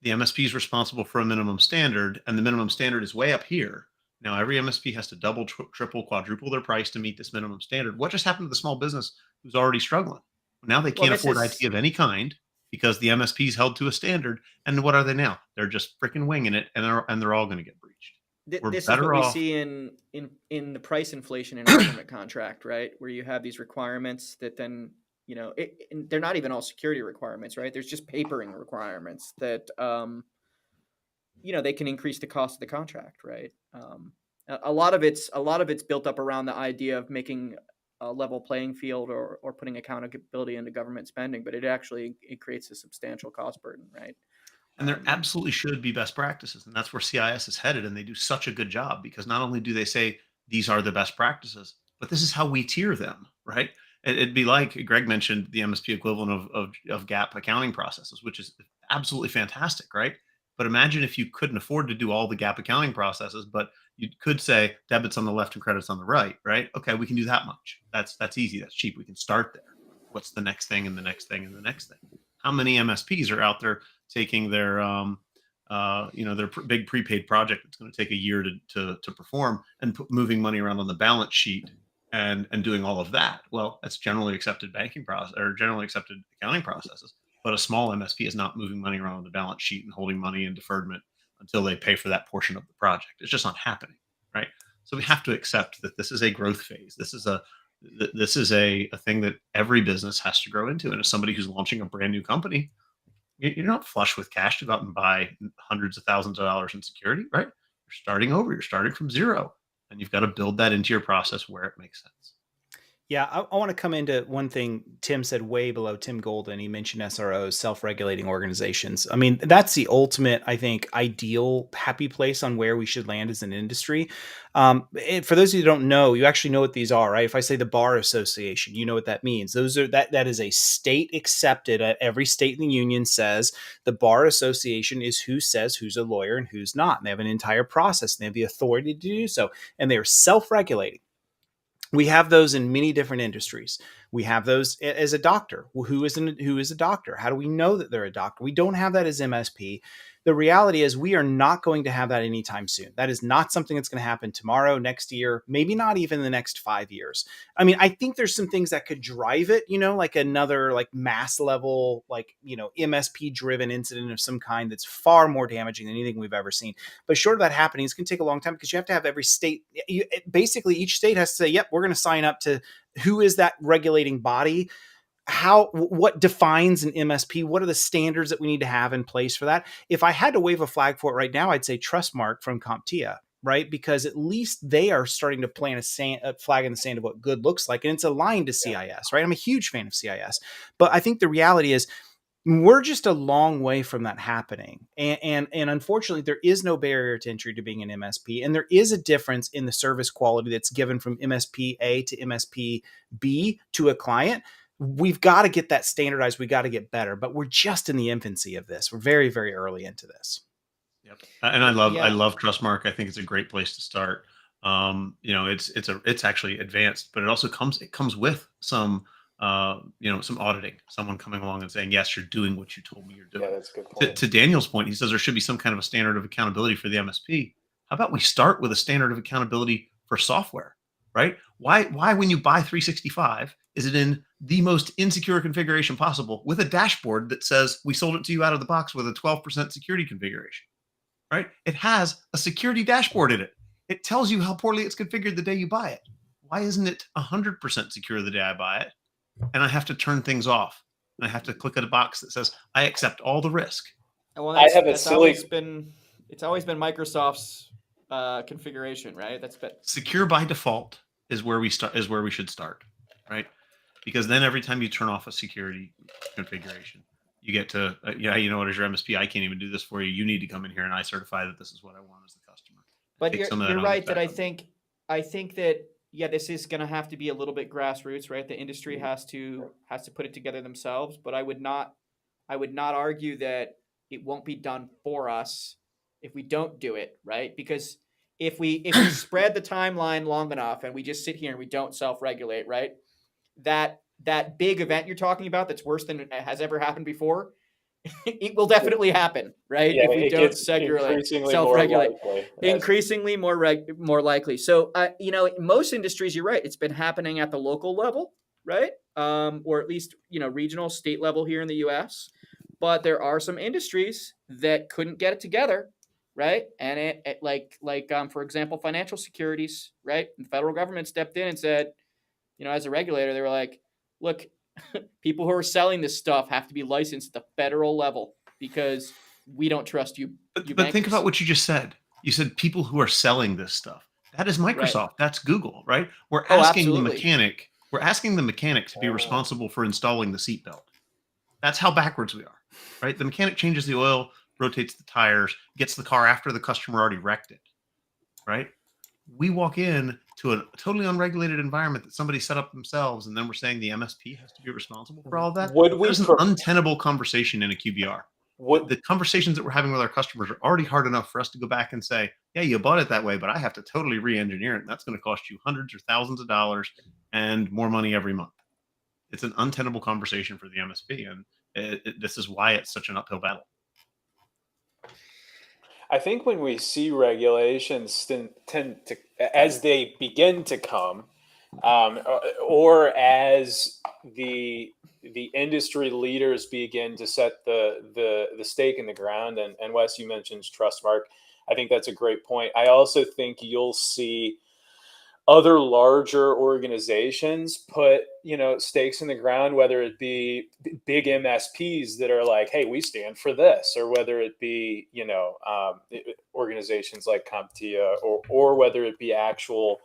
the MSP is responsible for a minimum standard and the minimum standard is way up here. Now, every MSP has to double, triple, quadruple their price to meet this minimum standard. What just happened to the small business who's already struggling? Now they can't afford IT of any kind because the MSP is held to a standard. And what are they now? They're just freaking winging it, and they're all going to get breached. This is what we see in the price inflation in a government contract, right? Where you have these requirements that then, they're not even all security requirements, right? There's just papering requirements that, they can increase the cost of the contract, right? A lot of it's built up around the idea of making a level playing field or putting accountability into government spending, but it creates a substantial cost burden, right? And there absolutely should be best practices. And that's where CIS is headed. And they do such a good job because not only do they say these are the best practices, but this is how we tier them, right? It'd be like Greg mentioned the MSP equivalent of GAAP accounting processes, which is absolutely fantastic, right? But imagine if you couldn't afford to do all the GAAP accounting processes, but you could say debits on the left and credits on the right, right? Okay, we can do that much. That's easy. That's cheap. We can start there. What's the next thing and the next thing and the next thing? How many MSPs are out there taking their big prepaid project that's going to take a year to perform and moving money around on the balance sheet and doing all of that? Well, that's generally accepted banking process or generally accepted accounting processes. But a small MSP is not moving money around on the balance sheet and holding money in deferment until they pay for that portion of the project. It's just not happening, right? So we have to accept that this is a growth phase. This is a thing that every business has to grow into. And as somebody who's launching a brand new company, you're not flush with cash to go out and buy hundreds of thousands of dollars in security, right? You're starting over. You're starting from zero. And you've got to build that into your process where it makes sense. Yeah, I want to come into one thing Tim said way below Tim Golden. He mentioned SROs, self-regulating organizations. I mean, that's the ultimate, I think, ideal happy place on where we should land as an industry. For those of you who don't know, you actually know what these are, right? If I say the Bar Association, you know what that means. That is a state accepted. Every state in the union says the Bar Association is who says who's a lawyer and who's not. And they have an entire process. And they have the authority to do so. And they are self-regulating. We have those in many different industries. We have those as a doctor. Who is a doctor? How do we know that they're a doctor? We don't have that as MSP. The reality is we are not going to have that anytime soon. That is not something that's going to happen tomorrow, next year, maybe not even the next 5 years. I mean, I think there's some things that could drive it, like another mass level, MSP driven incident of some kind that's far more damaging than anything we've ever seen. But short of that happening, it's going to take a long time because you have to have every state, basically each state has to say, yep, we're going to sign up to who is that regulating body. What defines an MSP? What are the standards that we need to have in place for that? If I had to wave a flag for it right now, I'd say Trustmark from CompTIA, right? Because at least they are starting to plant a flag in the sand of what good looks like. And it's aligned to CIS, right? I'm a huge fan of CIS. But I think the reality is we're just a long way from that happening. And unfortunately, there is no barrier to entry to being an MSP. And there is a difference in the service quality that's given from MSP A to MSP B to a client. we've got to get that standardized. We got to get better, but we're just in the infancy of this. We're very, very early into this. Yep. And I Yeah. love Trustmark. I think it's a great place to start. It's actually advanced, but it comes with some some auditing, someone coming along and saying, yes, you're doing what you told me you're doing. Yeah, that's a good point. To Daniel's point, he says there should be some kind of a standard of accountability for the MSP. How about we start with a standard of accountability for software, right? Why when you buy 365, is it in the most insecure configuration possible with a dashboard that says we sold it to you out of the box with a 12% security configuration, right? It has a security dashboard in it. It tells you how poorly it's configured the day you buy it. Why isn't it 100% secure the day I buy it? And I have to turn things off. And I have to click at a box that says, I accept all the risk. Well, I have a it's always been Microsoft's configuration, right? That's been secure by default is where we should start, right? Because then every time you turn off a security configuration, you get to, what is your MSP? I can't even do this for you. You need to come in here and I certify that this is what I want as the customer. But you're right that I think that, yeah, this is going to have to be a little bit grassroots, right? The industry has to put it together themselves. But I would not argue that it won't be done for us if we don't do it, right? Because if we spread the timeline long enough and we just sit here and we don't self-regulate, right? That big event you're talking about that's worse than has ever happened before, it will definitely happen, right? Yeah, if we don't self-regulate, increasingly more likely. So, in most industries, you're right. It's been happening at the local level, right? Or at least, regional, state level here in the U.S. But there are some industries that couldn't get it together, right? And for example, financial securities, right? And the federal government stepped in and said, as a regulator, they were like, look, people who are selling this stuff have to be licensed at the federal level because we don't trust you. But think about what you just said. You said people who are selling this stuff. That is Microsoft. Right. That's Google, right? We're asking the mechanic. We're asking the mechanic to be responsible for installing the seatbelt. That's how backwards we are, right? The mechanic changes the oil, rotates the tires, gets the car after the customer already wrecked it, right? We walk in to a totally unregulated environment that somebody set up themselves, and then we're saying the MSP has to be responsible for all of that. There's an untenable conversation in a QBR. The conversations that we're having with our customers are already hard enough for us to go back and say, yeah, you bought it that way, but I have to totally re-engineer it, and that's going to cost you hundreds or thousands of dollars and more money every month. It's an untenable conversation for the MSP, and this is why it's such an uphill battle. I think when we see regulations tend to, as they begin to come, or as the industry leaders begin to set the stake in the ground, and Wes, you mentioned Trustmark. I think that's a great point. I also think you'll see other larger organizations put, stakes in the ground, whether it be big MSPs that are like, hey, we stand for this, or whether it be, organizations like CompTIA, or whether it be actual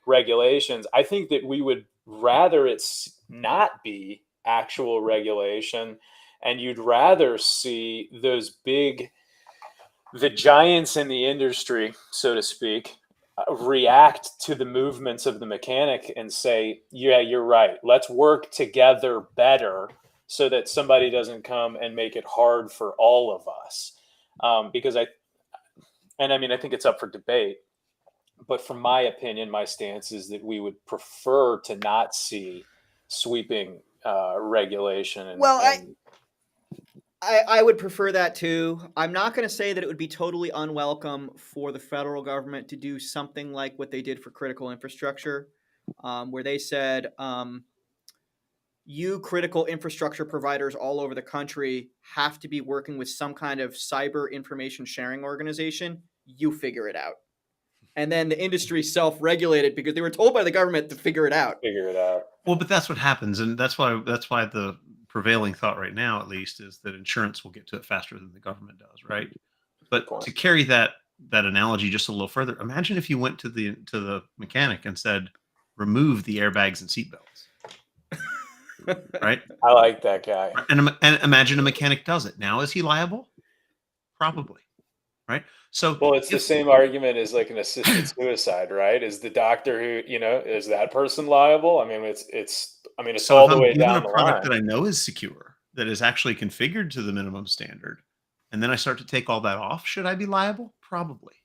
regulations. I think that we would rather it's not be actual regulation, and you'd rather see the giants in the industry, so to speak, react to the movements of the mechanic and say, yeah, you're right. Let's work together better so that somebody doesn't come and make it hard for all of us. Because I think it's up for debate, but from my opinion, my stance is that we would prefer to not see sweeping regulation. I would prefer that too. I'm not going to say that it would be totally unwelcome for the federal government to do something like what they did for critical infrastructure, where they said, you critical infrastructure providers all over the country have to be working with some kind of cyber information sharing organization. You figure it out. And then the industry self-regulated because they were told by the government to figure it out. Well, but that's what happens. And that's why the prevailing thought right now, at least, is that insurance will get to it faster than the government does, right? But to carry that analogy just a little further, imagine if you went to the mechanic and said, remove the airbags and seatbelts. Right? I like that guy. And imagine a mechanic does it. Now, is he liable? Probably. right? So Well, it's the if same argument as like an assisted suicide, right? Is the doctor who, is that person liable? I mean, it's so if all the I'm way given a down the product line. that I know is secure, that is actually configured to the minimum standard, and then I start to take all that off, should I be liable? Probably.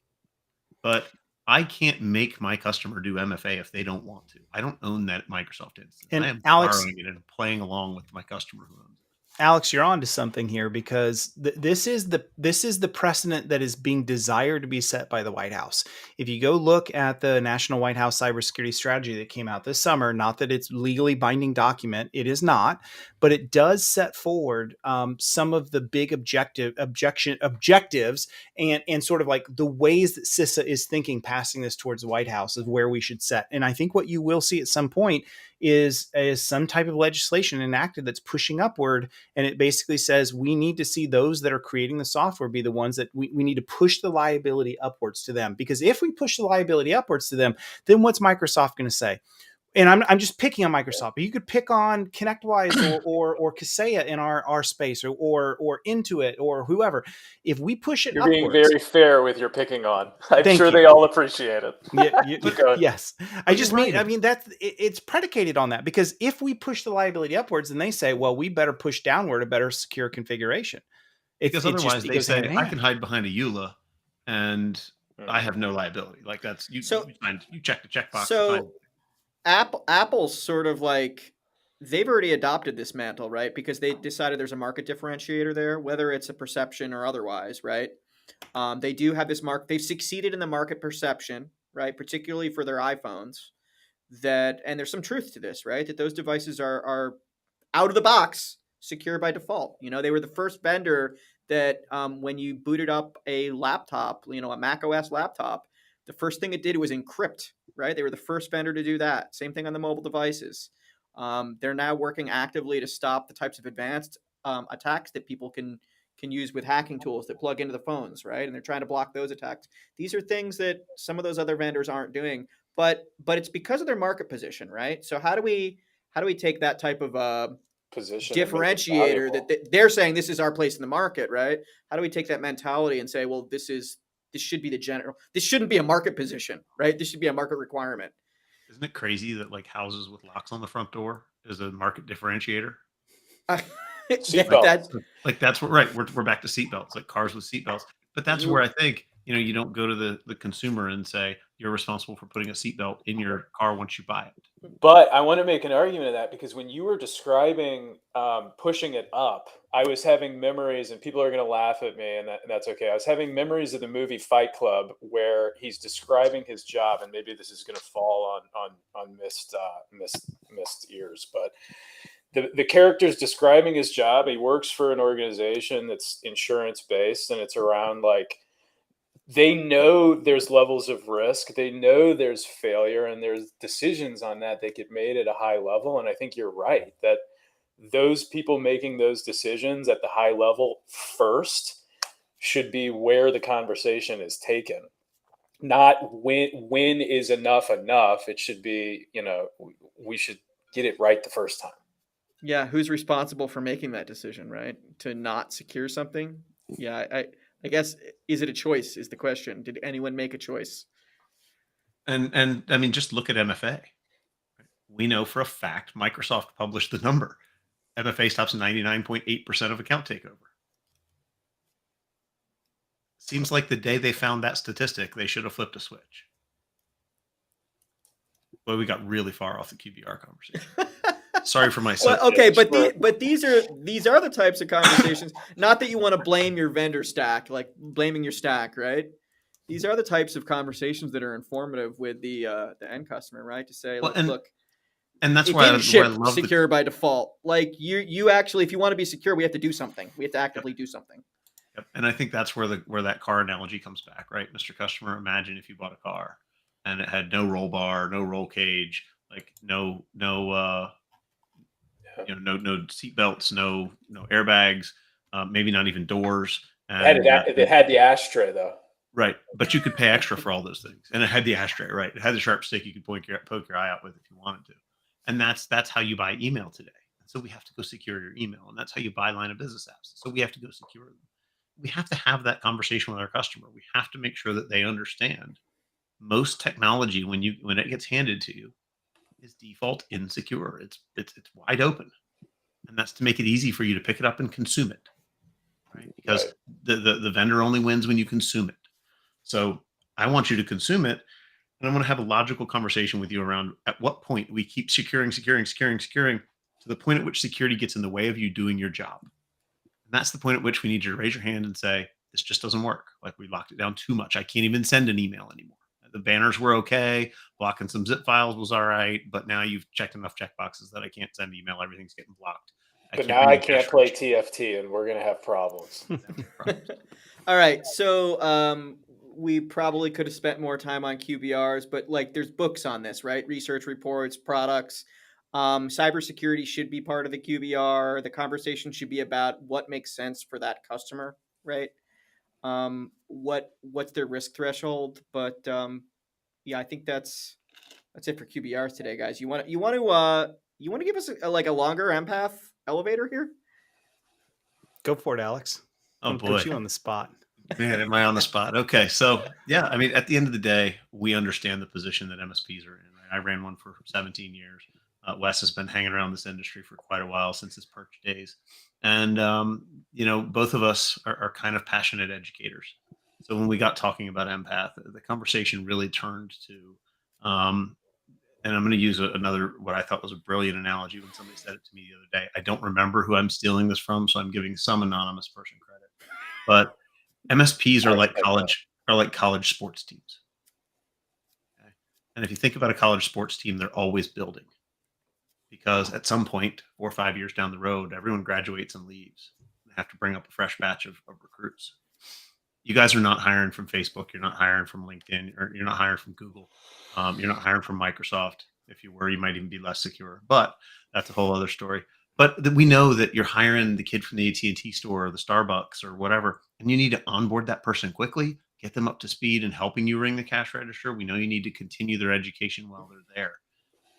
But I can't make my customer do MFA if they don't want to. I don't own that Microsoft instance. I And am Alex, borrowing it and playing along with my customer who owns it. Alex, you're on to something here because this is the precedent that is being desired to be set by the White House. If you go look at the National White House Cybersecurity Strategy that came out this summer, not that it's legally binding document, it is not, but it does set forward some of the big objectives and sort of like the ways that CISA is thinking, passing this towards the White House is where we should set. And I think what you will see at some point is some type of legislation enacted that's pushing upward. And it basically says we need to see those that are creating the software be the ones that we need to push the liability upwards to them. Because if we push the liability upwards to them, then what's Microsoft going to say? And I'm just picking on Microsoft, but you could pick on ConnectWise or Kaseya in our space or Intuit or whoever. If we push it You're being upwards, very fair with your picking on. I'm Thank sure you. they all appreciate it. Yeah, Go ahead. yes. But you're right. It's predicated on that, because if we push the liability upwards, then they say, well, we better push downward a better secure configuration. Because otherwise It they goes hand say in I hand. can hide behind a EULA and I have no liability. Like that's you check the checkbox. So Apple's sort of like, they've already adopted this mantle, right? Because they decided there's a market differentiator there, whether it's a perception or otherwise, right? They do have this they've succeeded in the market perception, right? Particularly for their iPhones. And there's some truth to this, right? That those devices are out of the box secure by default. They were the first vendor that when you booted up a laptop, a Mac OS laptop, the first thing it did was encrypt, right? They were the first vendor to do that. Same thing on the mobile devices. They're now working actively to stop the types of advanced attacks that people can use with hacking tools that plug into the phones, right? And they're trying to block those attacks. These are things that some of those other vendors aren't doing, but it's because of their market position, right? So how do we take that type of Position and make it differentiator valuable. that they're saying this is our place in the market, right? How do we take that mentality and say, well, this should be this shouldn't be a market position, right? This should be a market requirement. Isn't it crazy that like houses with locks on the front door is a market differentiator? Seatbelt. Like that's what, right? We're back to seatbelts, like cars with seatbelts. But that's where I think you don't go to the consumer and say you're responsible for putting a seatbelt in your car once you buy it. But I want to make an argument of that, because when you were describing pushing it up, I was having memories, and people are going to laugh at me, and that's okay. I was having memories of the movie Fight Club, where he's describing his job, and maybe this is going to fall on missed ears, but the character's describing his job. He works for an organization that's insurance based, and it's around like, they know there's levels of risk. They know there's failure, and there's decisions on that get made at a high level. And I think you're right that those people making those decisions at the high level first should be where the conversation is taken. Not when is enough. It should be, we should get it right the first time. Yeah, who's responsible for making that decision, right? To not secure something? Yeah, I guess, is it a choice is the question. Did anyone make a choice? And I mean, just look at MFA. We know for a fact Microsoft published the number. MFA stops 99.8% of account takeover. Seems like the day they found that statistic, they should have flipped a switch. Well, we got really far off the QBR conversation. Sorry for my okay, but these are the types of conversations. Not that you want to blame your vendor stack, like blaming your stack, right? These are the types of conversations that are informative with the end customer, right? To say, well, look, and that's it why didn't ship I love secure by default. Like you actually, if you want to be secure, we have to do something. We have to actively do something. Yep. And I think that's where that car analogy comes back, right? Mr. Customer, imagine if you bought a car and it had no roll bar, no roll cage, like no seat belts, no airbags, maybe not even doors. And it had the ashtray though. Right. But you could pay extra for all those things. And it had the ashtray, right? It had the sharp stick you could poke your eye out with if you wanted to. And that's how you buy email today. And so we have to go secure your email. And that's how you buy line of business apps. So we have to go secure them. we have to have that conversation with our customer. We have to make sure that they understand most technology when it gets handed to you is default insecure. It's wide open, and that's to make it easy for you to pick it up and consume it, right? Because Right. the vendor only wins when you consume it. So I want you to consume it, and I want to have a logical conversation with you around at what point we keep securing to the point at which security gets in the way of you doing your job. And that's the point at which we need you to raise your hand and say, this just doesn't work. Like, we locked it down too much. I can't even send an email anymore. The banners were okay. Blocking some zip files was all right. But now you've checked enough checkboxes that I can't send email. Everything's getting blocked. But now I can't play TFT, and we're going to have problems. All right. So we probably could have spent more time on QBRs, but like there's books on this, right? Research reports, products. Cybersecurity should be part of the QBR. The conversation should be about what makes sense for that customer, right? What's their risk threshold? But yeah, I think that's it for QBRs today, guys. You want to give us a longer empath elevator here? Go for it, Alex. Oh, I'm boy. put you on the spot. Man, am I on the spot? Okay. So, yeah, I mean, at the end of the day, we understand the position that MSPs are in. Right? I ran one for 17 years. Wes has been hanging around this industry for quite a while, since his perch days. And, both of us are kind of passionate educators. So when we got talking about Empath, the conversation really turned to, and I'm going to use another, what I thought was a brilliant analogy when somebody said it to me the other day. I don't remember who I'm stealing this from, so I'm giving some anonymous person credit. But MSPs are like college sports teams. Okay? And if you think about a college sports team, they're always building, because at some point, 4 or 5 years down the road, everyone graduates and leaves. They have to bring up a fresh batch of recruits. You guys are not hiring from Facebook. You're not hiring from LinkedIn. Or you're not hiring from Google. You're not hiring from Microsoft. If you were, you might even be less secure. But that's a whole other story. But we know that you're hiring the kid from the AT&T store or the Starbucks or whatever, and you need to onboard that person quickly, get them up to speed and helping you ring the cash register. We know you need to continue their education while they're there.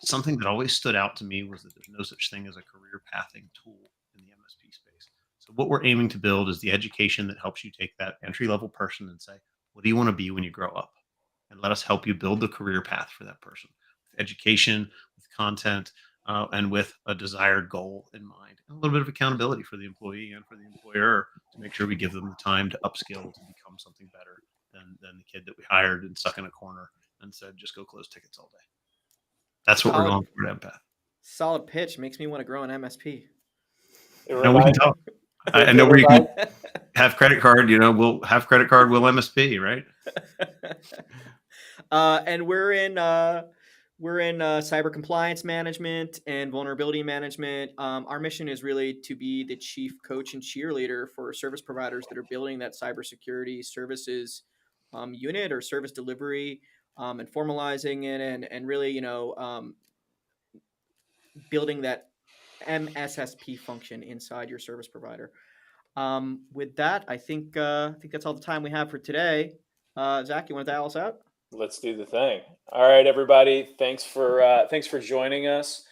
Something that always stood out to me was that there's no such thing as a career pathing tool in the MSP space. So what we're aiming to build is the education that helps you take that entry-level person and say, what do you want to be when you grow up? And let us help you build the career path for that person with education, with content, and with a desired goal in mind, and a little bit of accountability for the employee and for the employer to make sure we give them the time to upskill to become something better than the kid that we hired and stuck in a corner and said, just go close tickets all day. That's what we're going for at Empath. Solid pitch. Makes me want to grow an MSP. No, we can talk. I know where you can have credit card. We'll have credit card. We'll MSP, right? And we're in cyber compliance management and vulnerability management. Our mission is really to be the chief coach and cheerleader for service providers that are building that cybersecurity services unit or service delivery, and formalizing it, and really, building that MSSP function inside your service provider. With that, I think that's all the time we have for today. Zach, you want to dial us out? Let's do the thing. All right, everybody. Thanks for joining us.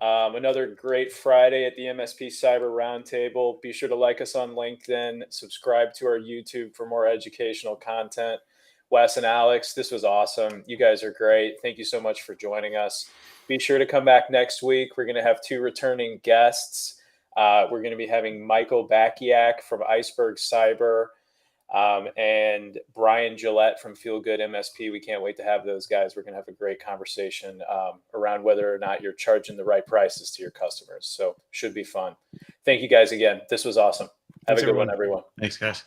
Another great Friday at the MSP Cyber Roundtable. Be sure to like us on LinkedIn, subscribe to our YouTube for more educational content. Wes and Alex, this was awesome. You guys are great. Thank you so much for joining us. Be sure to come back next week. We're going to have 2 returning guests. We're going to be having Michael Bakiak from Iceberg Cyber, and Brian Gillette from Feel Good MSP. We can't wait to have those guys. We're going to have a great conversation around whether or not you're charging the right prices to your customers. So should be fun. Thank you guys again. This was awesome. Have a good one, everyone. Thanks, guys.